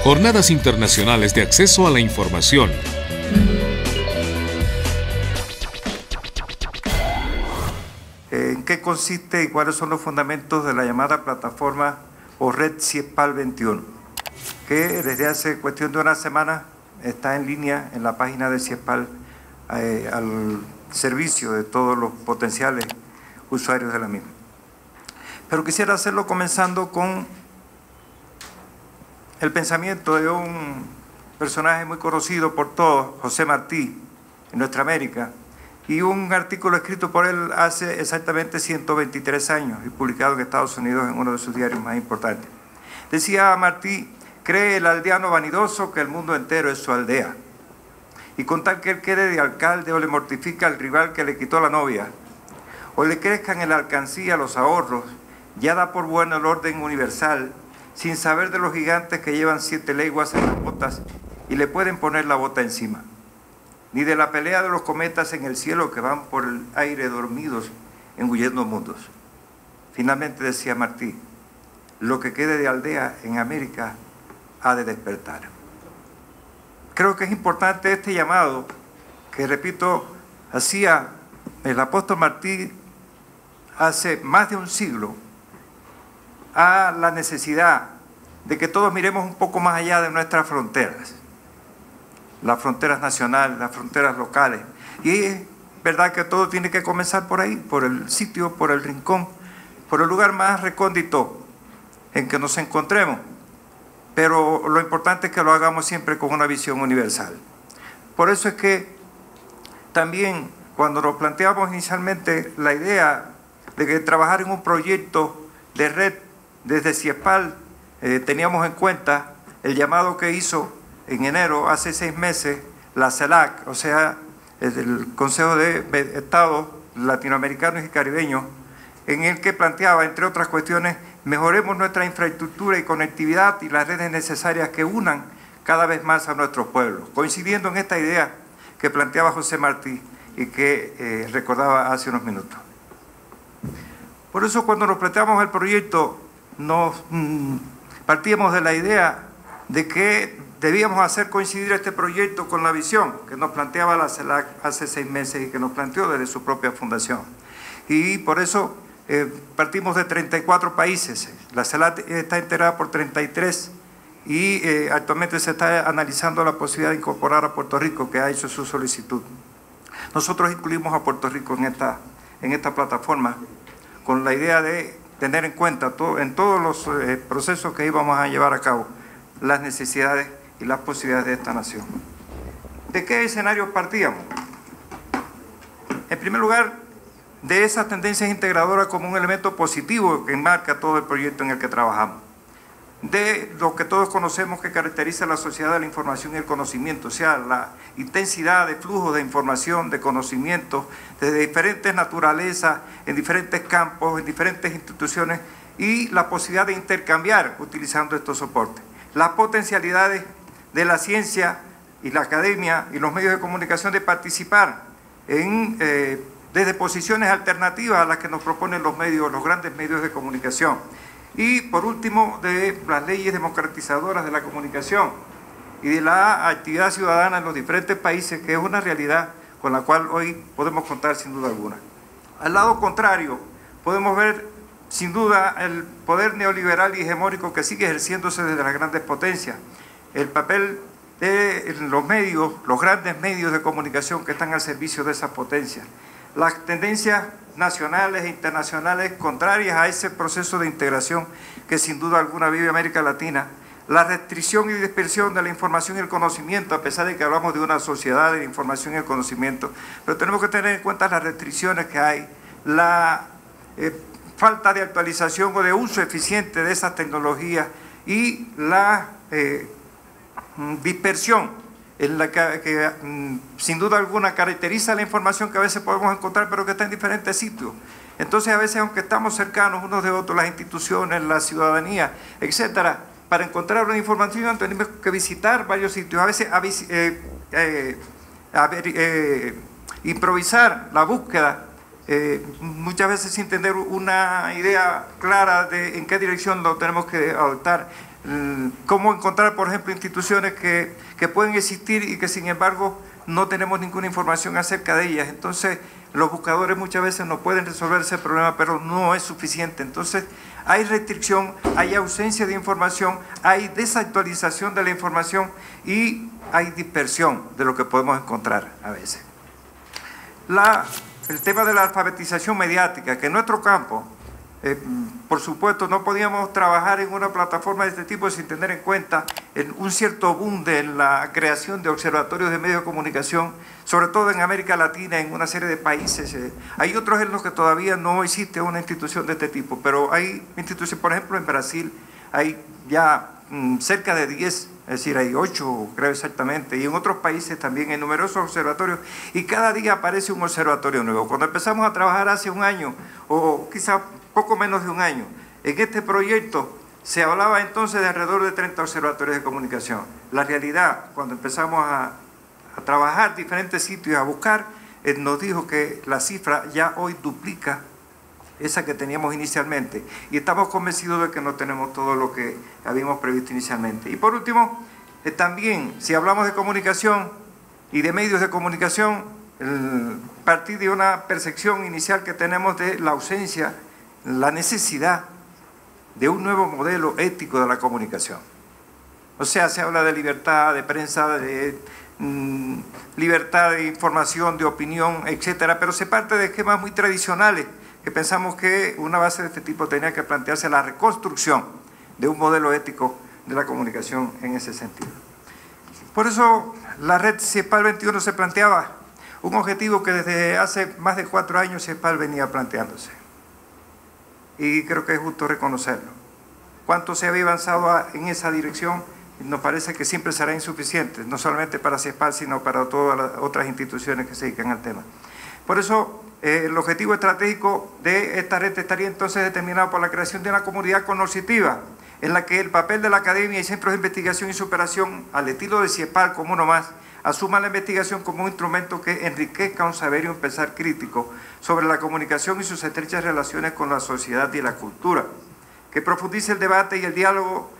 Jornadas Internacionales de Acceso a la Información. ¿En qué consiste y cuáles son los fundamentos de la llamada plataforma o red CIESPAL 21? Que desde hace cuestión de una semana está en línea en la página de CIESPAL al servicio de todos los potenciales usuarios de la misma. Pero quisiera hacerlo comenzando con el pensamiento de un personaje muy conocido por todos, José Martí, en nuestra América, y un artículo escrito por él hace exactamente 123 años y publicado en Estados Unidos en uno de sus diarios más importantes. Decía Martí: cree el aldeano vanidoso que el mundo entero es su aldea, y con tal que él quede de alcalde o le mortifica al rival que le quitó la novia, o le crezcan en la alcancía los ahorros, ya da por bueno el orden universal, sin saber de los gigantes que llevan 7 leguas en las botas y le pueden poner la bota encima, ni de la pelea de los cometas en el cielo que van por el aire dormidos, engullendo mundos. Finalmente decía Martí: lo que quede de aldea en América ha de despertar. Creo que es importante este llamado que, repito, hacía el apóstol Martí hace más de un siglo a la necesidad de que todos miremos un poco más allá de nuestras fronteras, las fronteras nacionales, las fronteras locales. Y es verdad que todo tiene que comenzar por ahí, por el sitio, por el rincón, por el lugar más recóndito en que nos encontremos. Pero lo importante es que lo hagamos siempre con una visión universal. Por eso es que también cuando nos planteamos inicialmente la idea de que trabajar en un proyecto de red desde CIESPAL, teníamos en cuenta el llamado que hizo en enero, hace 6 meses, la CELAC, o sea, el Consejo de Estados Latinoamericanos y Caribeños, en el que planteaba, entre otras cuestiones, mejoremos nuestra infraestructura y conectividad y las redes necesarias que unan cada vez más a nuestros pueblos, coincidiendo en esta idea que planteaba José Martí y que recordaba hace unos minutos. Por eso, cuando nos planteamos el proyecto, nos partíamos de la idea de que debíamos hacer coincidir este proyecto con la visión que nos planteaba la CELAC hace 6 meses y que nos planteó desde su propia fundación. Y por eso partimos de 34 países. La CELAC está integrada por 33 y actualmente se está analizando la posibilidad de incorporar a Puerto Rico, que ha hecho su solicitud. Nosotros incluimos a Puerto Rico en esta plataforma con la idea de tener en cuenta en todos los procesos que íbamos a llevar a cabo las necesidades y las posibilidades de esta nación. ¿De qué escenarios partíamos? En primer lugar, de esas tendencias integradoras como un elemento positivo que enmarca todo el proyecto en el que trabajamos. De lo que todos conocemos que caracteriza la sociedad de la información y el conocimiento, o sea, la intensidad de flujo de información, de conocimiento, de diferentes naturalezas, en diferentes campos, en diferentes instituciones, y la posibilidad de intercambiar utilizando estos soportes. Las potencialidades de la ciencia y la academia y los medios de comunicación de participar desde posiciones alternativas a las que nos proponen los grandes medios de comunicación. Y por último, de las leyes democratizadoras de la comunicación y de la actividad ciudadana en los diferentes países, que es una realidad con la cual hoy podemos contar sin duda alguna. Al lado contrario, podemos ver sin duda el poder neoliberal y hegemónico que sigue ejerciéndose desde las grandes potencias, el papel de los medios, los grandes medios de comunicación que están al servicio de esas potencias, las tendencias nacionales e internacionales contrarias a ese proceso de integración que sin duda alguna vive América Latina, la restricción y dispersión de la información y el conocimiento, a pesar de que hablamos de una sociedad de la información y el conocimiento, pero tenemos que tener en cuenta las restricciones que hay, la falta de actualización o de uso eficiente de esas tecnologías y la dispersión en la que sin duda alguna caracteriza la información que a veces podemos encontrar, pero que está en diferentes sitios. Entonces, a veces, aunque estamos cercanos unos de otros, las instituciones, la ciudadanía, etcétera, para encontrar una información tenemos que visitar varios sitios, a veces improvisar la búsqueda, muchas veces sin tener una idea clara de en qué dirección lo tenemos que adoptar. cómo encontrar, por ejemplo, instituciones que pueden existir y que sin embargo no tenemos ninguna información acerca de ellas. Entonces, los buscadores muchas veces no pueden resolver ese problema, pero no es suficiente. Entonces, hay restricción, hay ausencia de información, hay desactualización de la información y hay dispersión de lo que podemos encontrar a veces. El tema de la alfabetización mediática, que en nuestro campo, por supuesto, no podíamos trabajar en una plataforma de este tipo sin tener en cuenta un cierto boom de la creación de observatorios de medios de comunicación, sobre todo en América Latina, en una serie de países. Hay otros en los que todavía no existe una institución de este tipo, pero hay instituciones, por ejemplo, en Brasil hay ya cerca de 10, es decir, hay 8, creo exactamente, y en otros países también hay numerosos observatorios, y cada día aparece un observatorio nuevo. Cuando empezamos a trabajar hace un año, o quizá poco menos de un año, en este proyecto se hablaba entonces de alrededor de 30 observatorios de comunicación. La realidad, cuando empezamos a trabajar diferentes sitios, a buscar, nos dijo que la cifra ya hoy duplica esa que teníamos inicialmente, y estamos convencidos de que no tenemos todo lo que habíamos previsto inicialmente. Y por último, también, si hablamos de comunicación y de medios de comunicación, partir de una percepción inicial que tenemos de la ausencia, la necesidad de un nuevo modelo ético de la comunicación. O sea, se habla de libertad de prensa, de libertad de información, de opinión, etcétera, pero se parte de esquemas muy tradicionales, que pensamos que una base de este tipo tenía que plantearse la reconstrucción de un modelo ético de la comunicación en ese sentido. Por eso la red CIEPAL 21 se planteaba un objetivo que desde hace más de 4 años CIEPAL venía planteándose. Y creo que es justo reconocerlo. Cuánto se había avanzado en esa dirección, nos parece que siempre será insuficiente, no solamente para CIEPAL, sino para todas las otras instituciones que se dedican al tema. Por eso, el objetivo estratégico de esta red estaría entonces determinado por la creación de una comunidad cognoscitiva, en la que el papel de la academia y centros de investigación y superación, al estilo de CIEPAL como uno más, asuma la investigación como un instrumento que enriquezca un saber y un pensar crítico sobre la comunicación y sus estrechas relaciones con la sociedad y la cultura, que profundice el debate y el diálogo,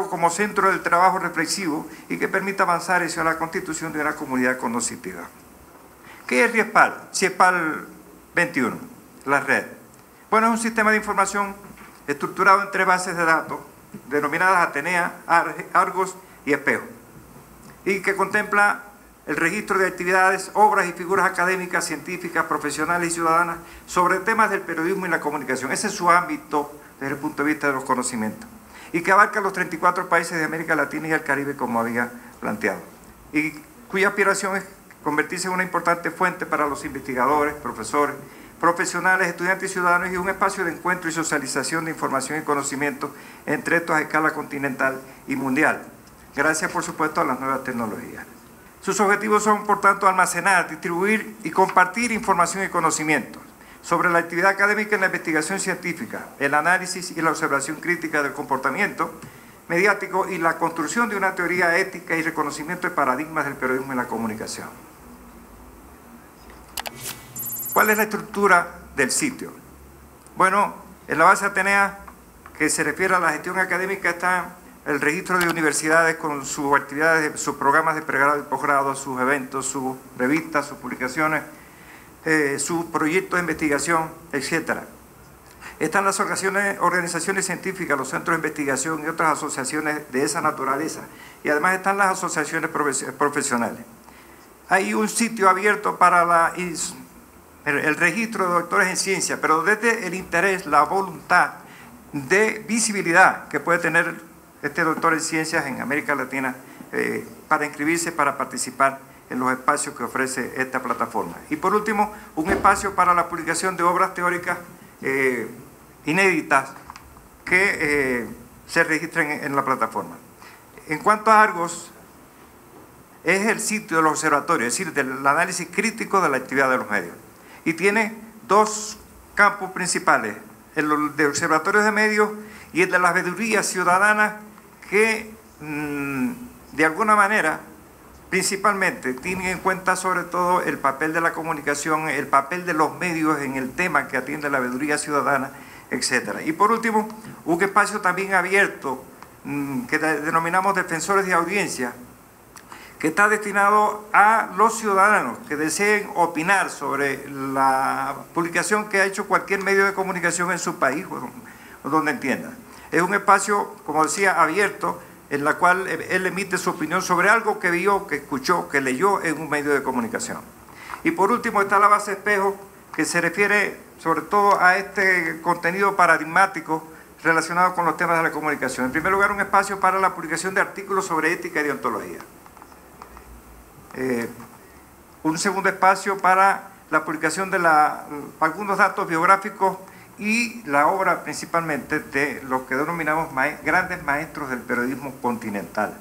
como centro del trabajo reflexivo y que permita avanzar hacia la constitución de una comunidad cognoscitiva. ¿Qué es CIEPAL? CIEPAL 21, la red. Bueno, es un sistema de información estructurado en 3 bases de datos, denominadas Atenea, Argos y Espejo, y que contempla el registro de actividades, obras y figuras académicas, científicas, profesionales y ciudadanas sobre temas del periodismo y la comunicación. Ese es su ámbito desde el punto de vista de los conocimientos, y que abarca los 34 países de América Latina y el Caribe, como había planteado, y cuya aspiración es convertirse en una importante fuente para los investigadores, profesores, profesionales, estudiantes y ciudadanos, y un espacio de encuentro y socialización de información y conocimiento entre estos a escala continental y mundial, gracias por supuesto a las nuevas tecnologías. Sus objetivos son, por tanto, almacenar, distribuir y compartir información y conocimientos sobre la actividad académica en la investigación científica, el análisis y la observación crítica del comportamiento mediático y la construcción de una teoría ética y reconocimiento de paradigmas del periodismo y la comunicación. ¿Cuál es la estructura del sitio? Bueno, en la base Atenea, que se refiere a la gestión académica, está el registro de universidades con sus actividades, sus programas de pregrado y posgrado, sus eventos, sus revistas, sus publicaciones, sus proyectos de investigación, etc. Están las organizaciones científicas, los centros de investigación y otras asociaciones de esa naturaleza. Y además están las asociaciones profesionales. Hay un sitio abierto para el registro de doctores en ciencia, pero desde el interés, la voluntad de visibilidad que puede tener este doctor en ciencias en América Latina para inscribirse, para participar en los espacios que ofrece esta plataforma. Y por último, un espacio para la publicación de obras teóricas inéditas que se registren en la plataforma. En cuanto a Argos, es el sitio de los observatorios, es decir, del análisis crítico de la actividad de los medios. Y tiene 2 campos principales, el de observatorios de medios y el de las veedurías ciudadanas que, de alguna manera, principalmente tienen en cuenta sobre todo el papel de la comunicación, el papel de los medios en el tema que atiende la veeduría ciudadana, etc. Y por último, un espacio también abierto que denominamos defensores de audiencia, que está destinado a los ciudadanos que deseen opinar sobre la publicación que ha hecho cualquier medio de comunicación en su país o donde entienda. Es un espacio, como decía, abierto, en la cual él emite su opinión sobre algo que vio, que escuchó, que leyó en un medio de comunicación. Y por último está la base espejo, que se refiere sobre todo a este contenido paradigmático relacionado con los temas de la comunicación. En primer lugar, un espacio para la publicación de artículos sobre ética y deontología. Un segundo espacio para la publicación de algunos datos biográficos y la obra principalmente de los que denominamos grandes maestros del periodismo continental.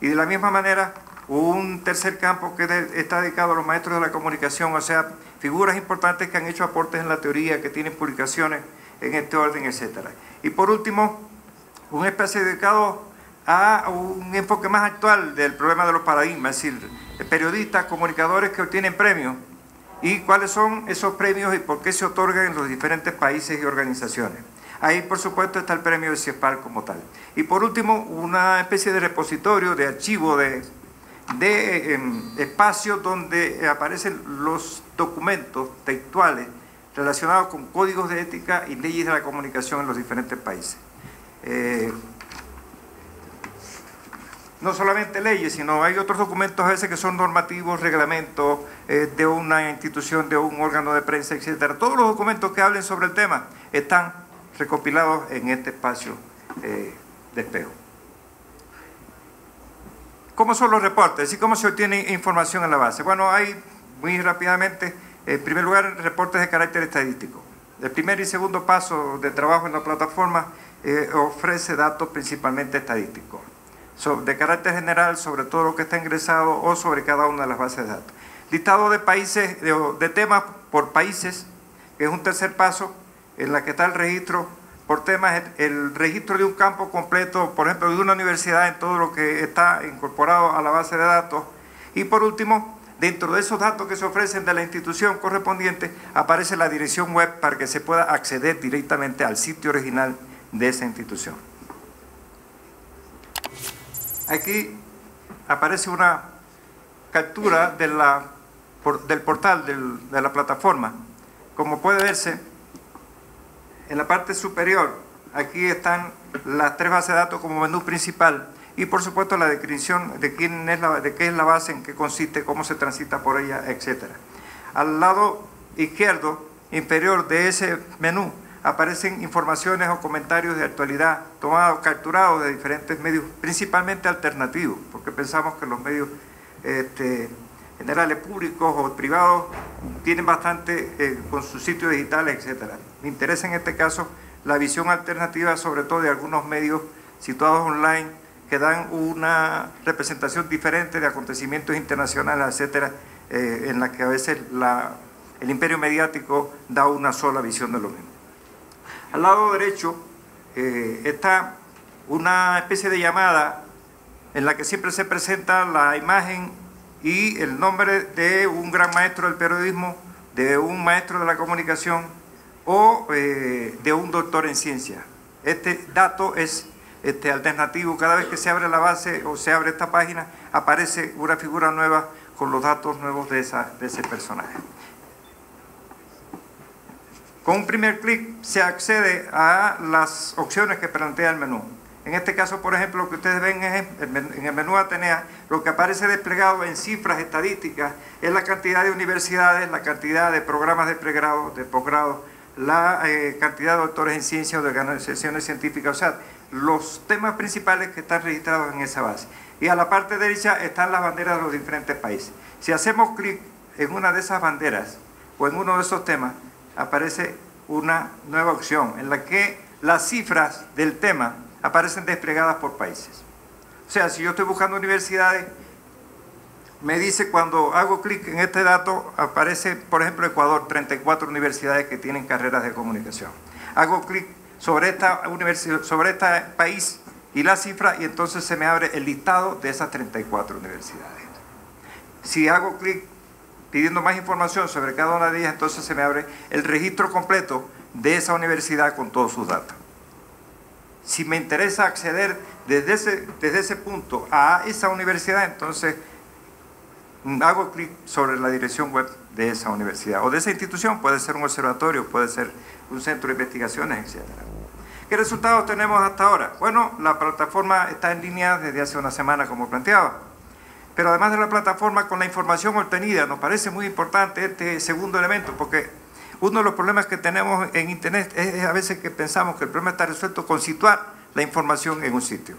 Y de la misma manera, un tercer campo que está dedicado a los maestros de la comunicación, o sea, figuras importantes que han hecho aportes en la teoría, que tienen publicaciones en este orden, etc. Y por último, un espacio dedicado a un enfoque más actual del problema de los paradigmas, es decir, periodistas, comunicadores que obtienen premios y cuáles son esos premios y por qué se otorgan en los diferentes países y organizaciones. Ahí, por supuesto, está el premio de CIESPAL como tal. Y por último, una especie de repositorio, de archivo, de espacios donde aparecen los documentos textuales relacionados con códigos de ética y leyes de la comunicación en los diferentes países. No solamente leyes, sino hay otros documentos a veces que son normativos, reglamentos de una institución, de un órgano de prensa, etc. Todos los documentos que hablen sobre el tema están recopilados en este espacio de espejo. ¿Cómo son los reportes y cómo se obtiene información en la base? Bueno, hay muy rápidamente, en primer lugar, reportes de carácter estadístico. El primer y segundo paso de trabajo en la plataforma ofrece datos principalmente estadísticos, de carácter general sobre todo lo que está ingresado o sobre cada una de las bases de datos. Listado de países, de temas por países, que es un tercer paso, en la que está el registro por temas, el registro de un campo completo, por ejemplo, de una universidad en todo lo que está incorporado a la base de datos. Y por último, dentro de esos datos que se ofrecen de la institución correspondiente, aparece la dirección web para que se pueda acceder directamente al sitio original de esa institución. Aquí aparece una captura del portal de la plataforma. Como puede verse, en la parte superior, aquí están las tres bases de datos como menú principal y por supuesto la descripción de qué es la base, en qué consiste, cómo se transita por ella, etc. Al lado izquierdo, inferior de ese menú, aparecen informaciones o comentarios de actualidad tomados, capturados de diferentes medios, principalmente alternativos, porque pensamos que los medios generales, públicos o privados, tienen bastante con sus sitios digitales, etc. Me interesa en este caso la visión alternativa, sobre todo de algunos medios situados online, que dan una representación diferente de acontecimientos internacionales, etc., en la que a veces el imperio mediático da una sola visión de lo mismo. Al lado derecho está una especie de llamada en la que siempre se presenta la imagen y el nombre de un gran maestro del periodismo, de un maestro de la comunicación o de un doctor en ciencia. Este dato es alternativo. Cada vez que se abre la base o se abre esta página, aparece una figura nueva con los datos nuevos de ese personaje. Con un primer clic se accede a las opciones que plantea el menú. En este caso, por ejemplo, lo que ustedes ven es en el menú Atenea, lo que aparece desplegado en cifras estadísticas es la cantidad de universidades, la cantidad de programas de pregrado, de posgrado, la cantidad de doctores en ciencia o de organizaciones científicas, o sea, los temas principales que están registrados en esa base. Y a la parte derecha están las banderas de los diferentes países. Si hacemos clic en una de esas banderas o en uno de esos temas, aparece una nueva opción en la que las cifras del tema aparecen desplegadas por países. O sea, si yo estoy buscando universidades, me dice cuando hago clic en este dato, aparece, por ejemplo, Ecuador, 34 universidades que tienen carreras de comunicación. Hago clic sobre este país y la cifra y entonces se me abre el listado de esas 34 universidades. Si hago clic pidiendo más información sobre cada una de ellas, entonces se me abre el registro completo de esa universidad con todos sus datos. Si me interesa acceder desde ese punto a esa universidad, entonces hago clic sobre la dirección web de esa universidad o de esa institución. Puede ser un observatorio, puede ser un centro de investigaciones, etc. ¿Qué resultados tenemos hasta ahora? Bueno, la plataforma está en línea desde hace una semana, como planteaba. Pero además de la plataforma, con la información obtenida, nos parece muy importante este segundo elemento, porque uno de los problemas que tenemos en Internet es a veces que pensamos que el problema está resuelto con situar la información en un sitio.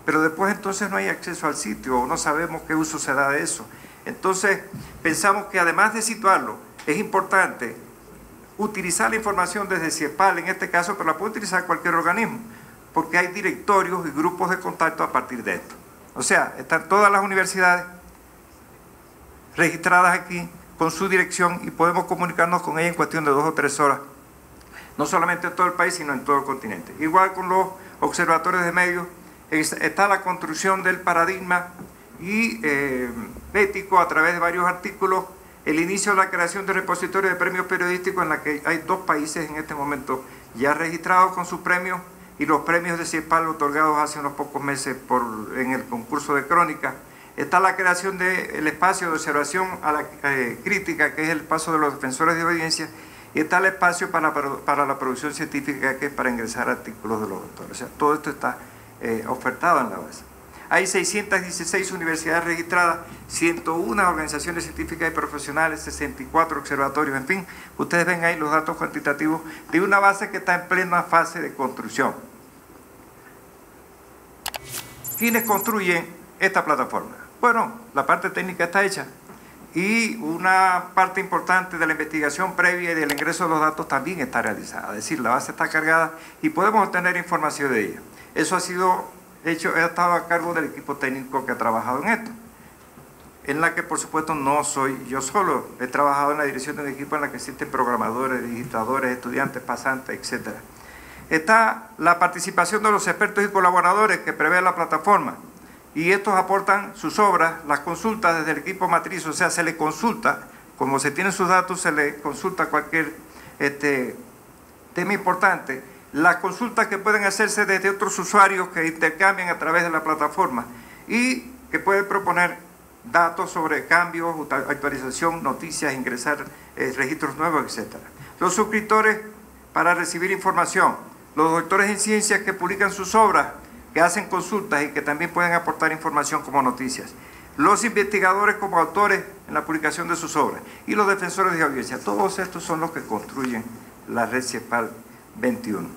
Pero después entonces no hay acceso al sitio o no sabemos qué uso se da de eso. Entonces pensamos que además de situarlo, es importante utilizar la información desde CIEPAL en este caso, pero la puede utilizar cualquier organismo, porque hay directorios y grupos de contacto a partir de esto. O sea, están todas las universidades registradas aquí con su dirección y podemos comunicarnos con ellas en cuestión de 2 o 3 horas, no solamente en todo el país, sino en todo el continente. Igual con los observatorios de medios, está la construcción del paradigma y ético a través de varios artículos, el inicio de la creación de repositorios de premios periodísticos en la que hay 2 países en este momento ya registrados con sus premios, y los premios de CIEPAL otorgados hace unos pocos meses en el concurso de crónica. Está la creación del espacio de observación a la crítica, que es el paso de los defensores de audiencia, y está el espacio para la producción científica, que es para ingresar artículos de los doctores. O sea, todo esto está ofertado en la base. Hay 616 universidades registradas, 101 organizaciones científicas y profesionales, 64 observatorios, en fin, ustedes ven ahí los datos cuantitativos de una base que está en plena fase de construcción. ¿Quiénes construyen esta plataforma? Bueno, la parte técnica está hecha y una parte importante de la investigación previa y del ingreso de los datos también está realizada. Es decir, la base está cargada y podemos obtener información de ella. Eso ha sido hecho, he estado a cargo del equipo técnico que ha trabajado en esto, en la que por supuesto no soy yo solo. He trabajado en la dirección de un equipo en la que existen programadores, digitadores, estudiantes, pasantes, etc. Está la participación de los expertos y colaboradores que prevé la plataforma, y estos aportan sus obras, las consultas desde el equipo matriz, o sea, se le consulta, como se tienen sus datos, se le consulta cualquier tema importante, las consultas que pueden hacerse desde otros usuarios que intercambian a través de la plataforma y que pueden proponer datos sobre cambios, actualización, noticias, ingresar registros nuevos, etc. Los suscriptores para recibir información, los doctores en ciencias que publican sus obras, que hacen consultas y que también pueden aportar información como noticias, los investigadores como autores en la publicación de sus obras y los defensores de audiencia. Todos estos son los que construyen la red CIEPAL 21.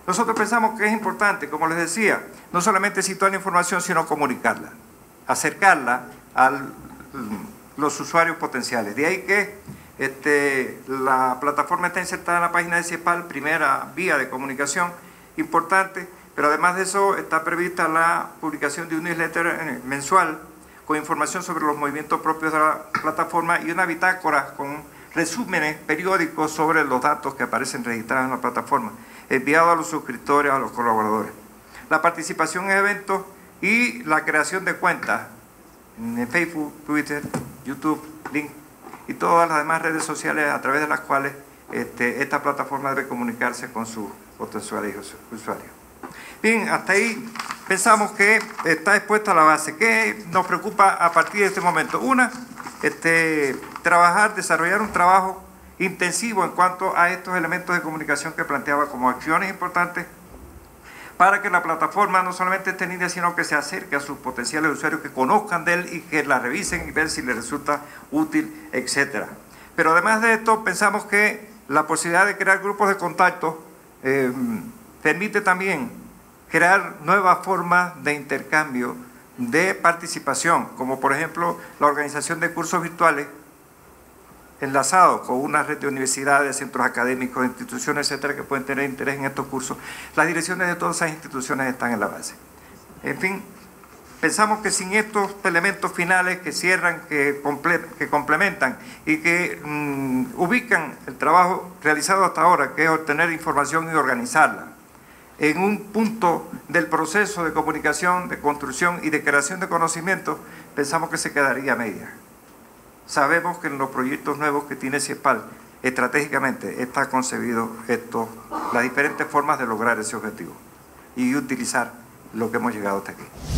Nosotros pensamos que es importante, como les decía, no solamente situar la información, sino comunicarla, acercarla a los usuarios potenciales. De ahí que la plataforma está insertada en la página de CIEPAL, primera vía de comunicación importante, pero además de eso está prevista la publicación de un newsletter mensual con información sobre los movimientos propios de la plataforma y una bitácora con resúmenes periódicos sobre los datos que aparecen registrados en la plataforma, enviado a los suscriptores, a los colaboradores. La participación en eventos y la creación de cuentas en Facebook, Twitter, YouTube, LinkedIn y todas las demás redes sociales a través de las cuales esta plataforma debe comunicarse con sus potenciales usuarios. Bien, hasta ahí pensamos que está expuesta la base. ¿Qué nos preocupa a partir de este momento? Una, desarrollar un trabajo intensivo en cuanto a estos elementos de comunicación que planteaba como acciones importantes para que la plataforma no solamente esté en línea, sino que se acerque a sus potenciales usuarios, que conozcan de él y que la revisen y ver si les resulta útil, etc. Pero además de esto, pensamos que la posibilidad de crear grupos de contacto permite también crear nuevas formas de intercambio, de participación, como por ejemplo la organización de cursos virtuales enlazados con una red de universidades, centros académicos, instituciones, etcétera, que pueden tener interés en estos cursos. Las direcciones de todas esas instituciones están en la base. En fin, pensamos que sin estos elementos finales que cierran, que complementan y que ubican el trabajo realizado hasta ahora, que es obtener información y organizarla, en un punto del proceso de comunicación, de construcción y de creación de conocimiento, pensamos que se quedaría a media. Sabemos que en los proyectos nuevos que tiene CIEPAL estratégicamente está concebido esto, las diferentes formas de lograr ese objetivo y utilizar lo que hemos llegado hasta aquí.